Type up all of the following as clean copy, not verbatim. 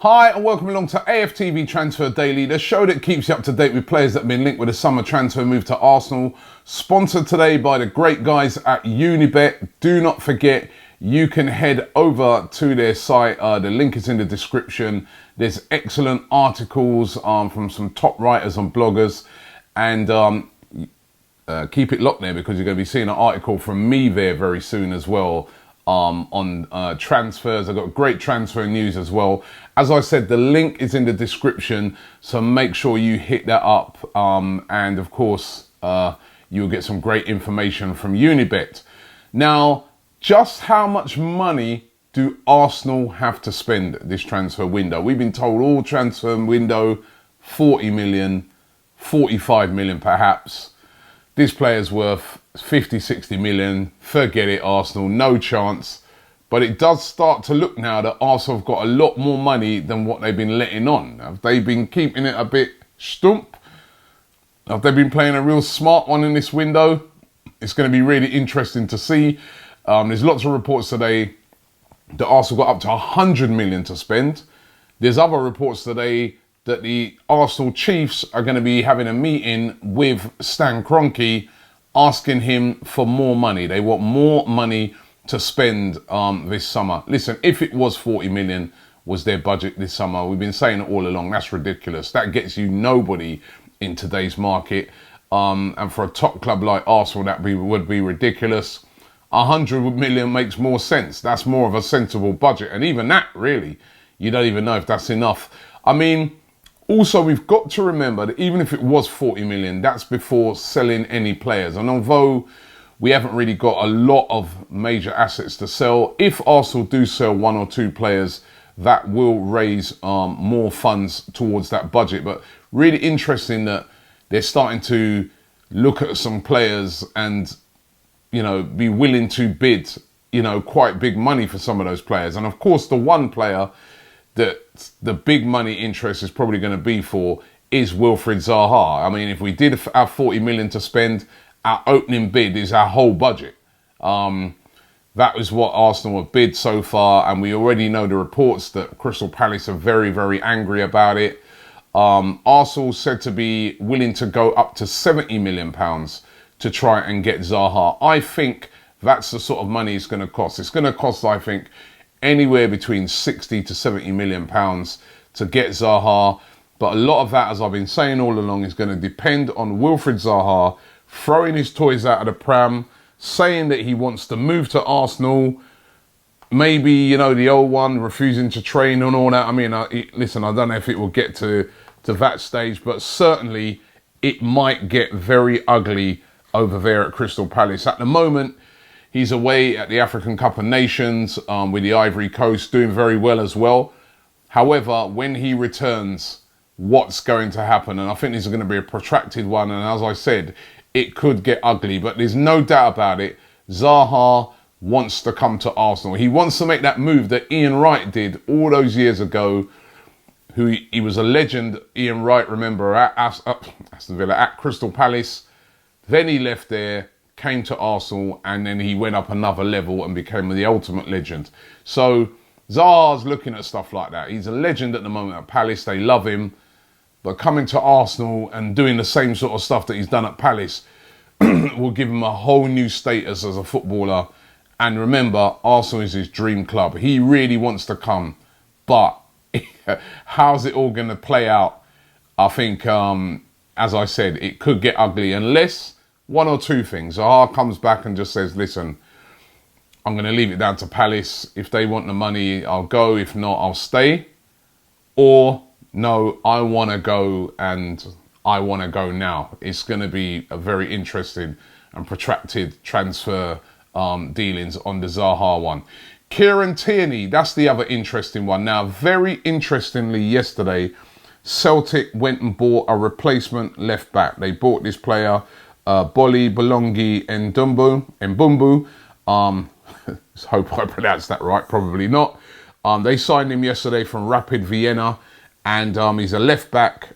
Hi and welcome along to AFTV Transfer Daily, the show that keeps you up to date with players that have been linked with a summer transfer move to Arsenal. Sponsored today by the great guys at Unibet. Do not forget, you can head over to their site. The link is in the description. There's excellent articles from some top writers and bloggers. And keep it locked there because you're going to be seeing an article from me there very soon as well. On transfers. I've got great transfer news as well. As I said, the link is in the description, so make sure you hit that up. And of course, you'll get some great information from Unibet. Now, just how much money do Arsenal have to spend this transfer window? We've been told all transfer window, 40 million, 45 million perhaps. This player's worth 50, 60 million. Forget it, Arsenal. No chance. But it does start to look now that Arsenal have got a lot more money than what they've been letting on. Have they been keeping it a bit stump? Have they been playing a real smart one in this window? It's going to be really interesting to see. There's lots of reports today that Arsenal got up to 100 million to spend. There's other reports today that the Arsenal Chiefs are going to be having a meeting with Stan Kroenke, asking him for more money. They want more money to spend this summer. Listen, if it was 40 million was their budget this summer, we've been saying it all along, that's ridiculous. That gets you nobody in today's market. And for a top club like Arsenal, that would be ridiculous. 100 million makes more sense. That's more of a sensible budget. And even that, really, you don't even know if that's enough. I mean, also, we've got to remember that even if it was 40 million, that's before selling any players. And although we haven't really got a lot of major assets to sell, if Arsenal do sell one or two players, that will raise more funds towards that budget. But really interesting that they're starting to look at some players and, you know, be willing to bid, you know, quite big money for some of those players. And of course, the one player that the big money interest is probably going to be for is Wilfried Zaha. I mean, if we did have 40 million to spend, our opening bid is our whole budget. That is what Arsenal have bid so far, and we already know the reports that Crystal Palace are very, very angry about it. Arsenal said to be willing to go up to £70 million to try and get Zaha. I think that's the sort of money it's going to cost. It's going to cost, I think, anywhere between 60 to 70 million pounds to get Zaha. But a lot of that, as I've been saying all along, is going to depend on Wilfried Zaha throwing his toys out of the pram, saying that he wants to move to Arsenal. Maybe, you know, the old one refusing to train and all that. I mean, listen, I don't know if it will get to that stage, but certainly it might get very ugly over there at Crystal Palace. At the moment, he's away at the African Cup of Nations with the Ivory Coast, doing very well as well. However, when he returns, what's going to happen? And I think this is going to be a protracted one. And as I said, it could get ugly. But there's no doubt about it. Zaha wants to come to Arsenal. He wants to make that move that Ian Wright did all those years ago. He was a legend, Ian Wright, remember, at Aston Villa, at Crystal Palace. Then he left there, came to Arsenal, and then he went up another level and became the ultimate legend. So Zaha's looking at stuff like that. He's a legend at the moment at Palace. They love him. But coming to Arsenal and doing the same sort of stuff that he's done at Palace will give him a whole new status as a footballer. And remember, Arsenal is his dream club. He really wants to come. But how's it all going to play out? I think, as I said, it could get ugly unless one or two things. Zaha comes back and just says, listen, I'm going to leave it down to Palace. If they want the money, I'll go. If not, I'll stay. Or, no, I want to go and I want to go now. It's going to be a very interesting and protracted transfer dealings on the Zaha one. Kieran Tierney, that's the other interesting one. Now, very interestingly, yesterday, Celtic went and bought a replacement left back. They bought this player, Boli Bolongi Mbumbu. Hope I pronounced that right, probably not. They signed him yesterday from Rapid Vienna, and he's a left back,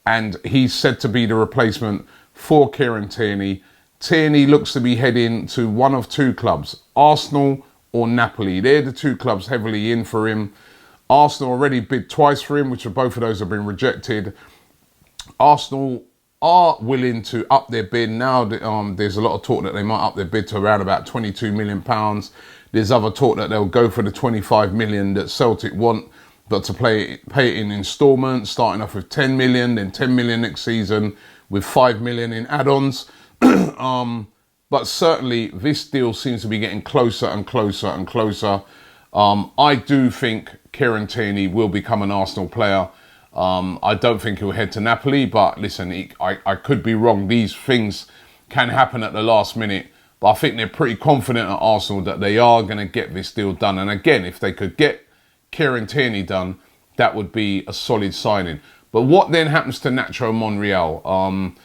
and he's said to be the replacement for Kieran Tierney. Tierney looks to be heading to one of two clubs, Arsenal or Napoli. They're the two clubs heavily in for him. Arsenal already bid twice for him, which both of those have been rejected. Arsenal are willing to up their bid now. There's a lot of talk that they might up their bid to around about £22 million. There's other talk that they'll go for the 25 million that Celtic want, but to pay it in instalments, starting off with 10 million, then 10 million next season with 5 million in add-ons. But certainly this deal seems to be getting closer and closer and closer. I do think Kieran Tierney will become an Arsenal player. I don't think he'll head to Napoli, but listen, I could be wrong. These things can happen at the last minute, but I think they're pretty confident at Arsenal that they are going to get this deal done. And again, if they could get Kieran Tierney done, that would be a solid signing. But what then happens to Nacho Monreal?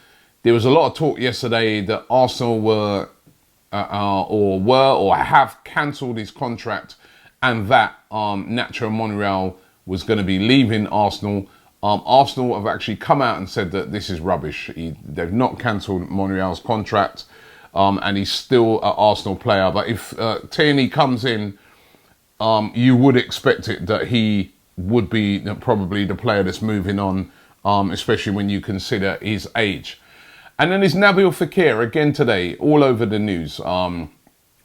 There was a lot of talk yesterday that Arsenal were or have cancelled his contract, and that Nacho Monreal was going to be leaving Arsenal. Arsenal have actually come out and said that this is rubbish. They've not cancelled Monreal's contract, and he's still an Arsenal player. But if Tierney comes in, you would expect it that he would be probably the player that's moving on, especially when you consider his age. And then there's Nabil Fekir, again today, all over the news.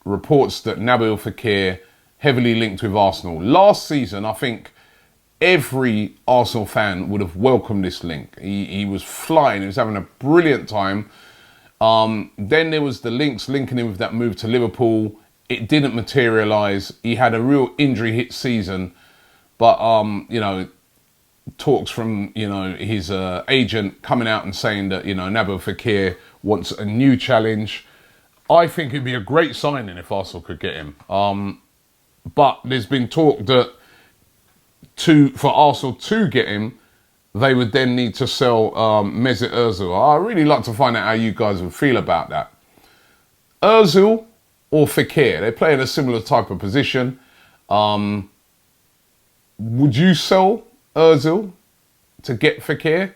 Reports that Nabil Fekir heavily linked with Arsenal. Last season, I think every Arsenal fan would have welcomed this link. He was flying, he was having a brilliant time. Then there was the linking him with that move to Liverpool. It didn't materialise. He had a real injury hit season. But, talks from, his agent coming out and saying that, Nabil Fekir wants a new challenge. I think it'd be a great signing if Arsenal could get him. But there's been talk that for Arsenal to get him, they would then need to sell Mesut Ozil. I'd really like to find out how you guys would feel about that. Ozil or Fekir, they play in a similar type of position. Would you sell Ozil to get Fekir?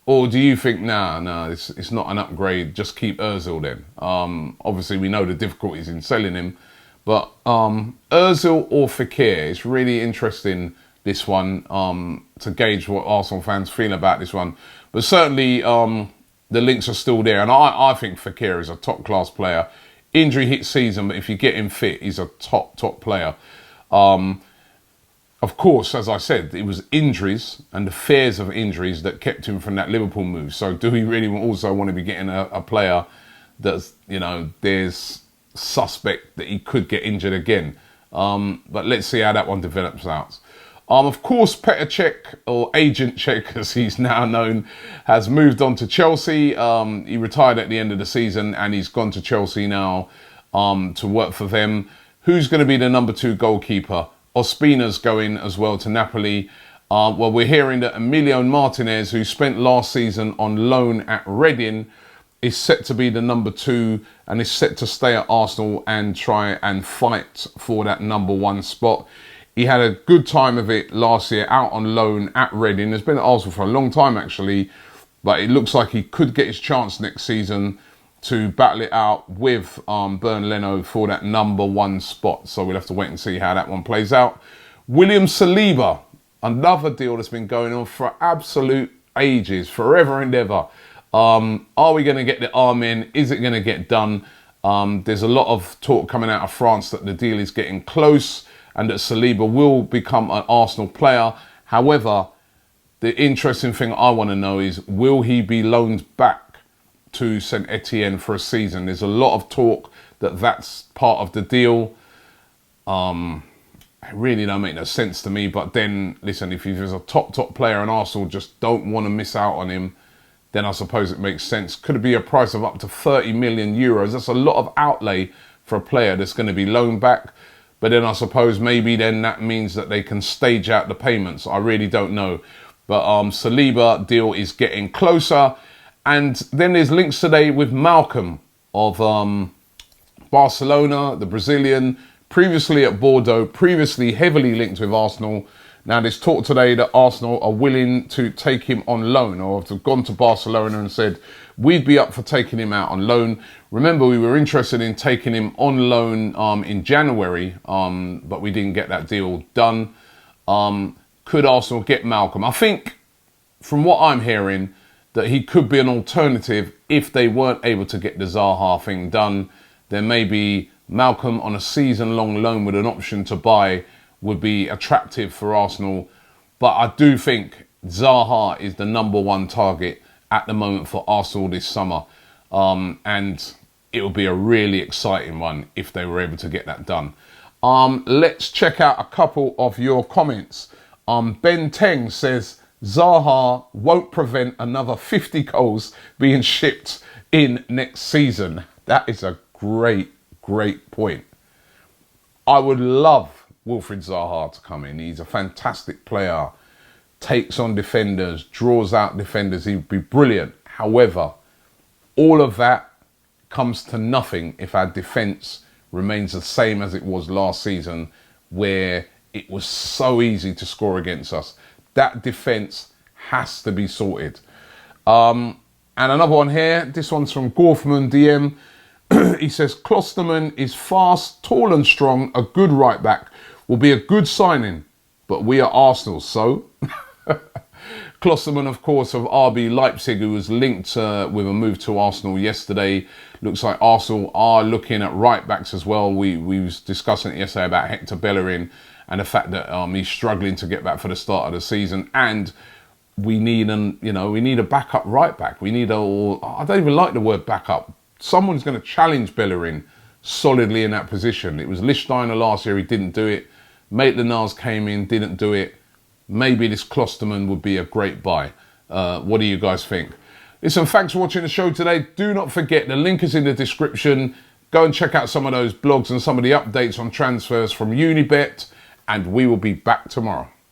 Or do you think, nah, it's not an upgrade, just keep Ozil then? Obviously, we know the difficulties in selling him. But Ozil or Fekir, it's really interesting, this one, to gauge what Arsenal fans feel about this one. But certainly, the links are still there. And I think Fekir is a top-class player. Injury hit season, but if you get him fit, he's a top player. Of course, as I said, it was injuries and the fears of injuries that kept him from that Liverpool move. So do we really also want to be getting a player that's, there's suspect that he could get injured again? But let's see how that one develops out. Of course, Petr Cech, or Agent Cech as he's now known, has moved on to Chelsea. He retired at the end of the season and he's gone to Chelsea now to work for them. Who's going to be the number 2 goalkeeper? Ospina's going as well to Napoli. Well, we're hearing that Emilio Martinez, who spent last season on loan at Reading, is set to be the number 2 and is set to stay at Arsenal and try and fight for that number 1 spot. He had a good time of it last year out on loan at Reading. He's been at Arsenal for a long time actually, but it looks like he could get his chance next season to battle it out with Bernd Leno for that number 1 spot. So we'll have to wait and see how that one plays out. William Saliba, another deal that's been going on for absolute ages, forever and ever. Are we going to get the arm in? Is it going to get done? There's a lot of talk coming out of France that the deal is getting close and that Saliba will become an Arsenal player. However, the interesting thing I want to know is, will he be loaned back to St Etienne for a season? There's a lot of talk that that's part of the deal. It really don't make no sense to me. But then, listen, if he's a top player and Arsenal just don't want to miss out on him, then I suppose it makes sense. Could it be a price of up to 30 million euros? That's a lot of outlay for a player that's going to be loaned back. But then I suppose maybe then that means that they can stage out the payments. I really don't know. But Saliba deal is getting closer. And then there's links today with Malcolm of Barcelona, the Brazilian, previously at Bordeaux, previously heavily linked with Arsenal. Now there's talk today that Arsenal are willing to take him on loan, or have gone to Barcelona and said, we'd be up for taking him out on loan. Remember, we were interested in taking him on loan in January, but we didn't get that deal done. Could Arsenal get Malcolm? I think, from what I'm hearing, that he could be an alternative if they weren't able to get the Zaha thing done. Then maybe Malcolm on a season-long loan with an option to buy would be attractive for Arsenal. But I do think Zaha is the #1 target at the moment for Arsenal this summer. And it would be a really exciting one if they were able to get that done. Let's check out a couple of your comments. Ben Teng says, Zaha won't prevent another 50 goals being shipped in next season. That is a great point. I would love Wilfried Zaha to come in. He's a fantastic player, takes on defenders, draws out defenders. He'd be brilliant. However, all of that comes to nothing if our defence remains the same as it was last season, where it was so easy to score against us. That defence has to be sorted. And another one here, this one's from Gorfman DM. He says, Klosterman is fast, tall and strong, a good right back, will be a good signing, but we are Arsenal, so? Klosterman, of course, of RB Leipzig, who was linked with a move to Arsenal yesterday. Looks like Arsenal are looking at right backs as well. We was discussing it yesterday about Hector Bellerin and the fact that he's struggling to get back for the start of the season, and we need a backup right back. I don't even like the word backup. Someone's going to challenge Bellerin solidly in that position. It was Lichtsteiner last year, he didn't do it. Maitland-Niles came in, didn't do it. Maybe this Klosterman would be a great buy. What do you guys think? Listen, thanks for watching the show today. Do not forget, the link is in the description. Go and check out some of those blogs and some of the updates on transfers from Unibet, and we will be back tomorrow.